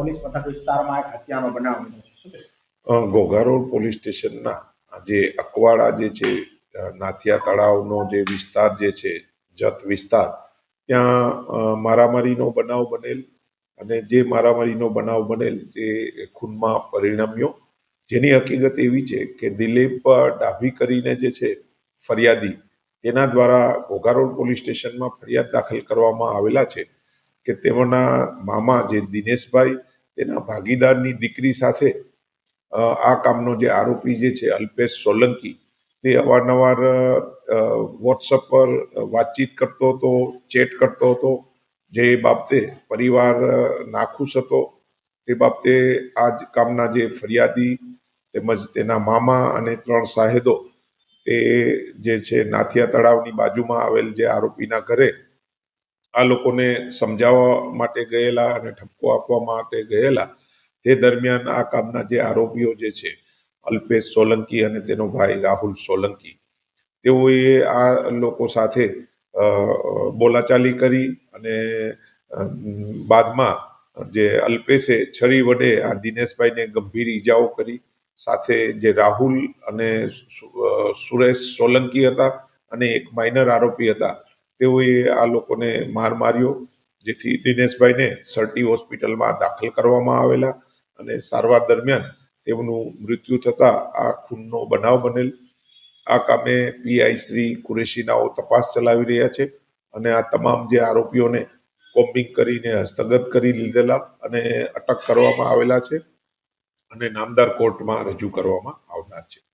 Police મથક વિસ્તારમાં એક હત્યાનો બનાવ બન્યો છે, શું કહેશો? ઘોઘારોડ પોલીસ સ્ટેશનના જે અકવાડા જે છે, નાથિયા તળાવનો જે વિસ્તાર જે છે, જત વિસ્તાર, ત્યાં મારામારીનો બનાવ બનેલ અને જે મારામારીનો બનાવ બનેલ તે ખૂનમાં પરિણમ્યો. જેની હકીકત એવી છે કે દિલીપ ડાભી કરીને જે છે ફરિયાદી, તેના દ્વારા ઘોઘારોડ પોલીસ સ્ટેશનમાં ફરિયાદ દાખલ કરવામાં આવેલા છે કે તેમના મામા જે દિનેશભાઈ, તેના ભાગીદારની દીકરી સાથે આ કામનો જે આરોપી જે છે અલ્પેશ સોલંકી, તે અવારનવાર વોટ્સઅપ પર વાતચીત કરતો હતો, ચેટ કરતો હતો, જે બાબતે પરિવાર નાખુશ હતો. તે બાબતે આ જ કામના જે ફરિયાદી તેમજ તેના મામા અને 3 સાહેદો, તે જે છે નાથિયા તળાવની બાજુમાં આવેલ જે આરોપીના ઘરે આ લોકોને સમજાવવા માટે ગયેલા અને ઠપકો આપવા માટે ગયેલા. તે દરમિયાન આ કામના જે આરોપીઓ જે છે અલ્પેશ સોલંકી અને તેનો ભાઈ રાહુલ સોલંકી, તેઓએ આ લોકો સાથે બોલાચાલી કરી અને બાદમાં જે અલ્પેશે છરી વડે આ દિનેશભાઈને ગંભીર ઈજાઓ કરી. સાથે જે રાહુલ અને સુરેશ સોલંકી હતા અને એક માઇનર આરોપી હતા, તેઓએ આ લોકોને માર માર્યો, જેથી દિનેશભાઈને સરટી હોસ્પિટલમાં દાખલ કરવામાં આવેલા અને સારવાર દરમિયાન તેમનું મૃત્યુ થતા આ ખૂનનો બનાવ બનેલ. આ કામે પીઆઈ શ્રી કુરેશીનાઓ તપાસ ચલાવી રહ્યા છે અને આ તમામ જે આરોપીઓને કોમ્બિંગ કરીને હસ્તગત કરી લીધેલા અને અટક કરવામાં આવેલા છે અને નામદાર કોર્ટમાં રજૂ કરવામાં આવનાર છે.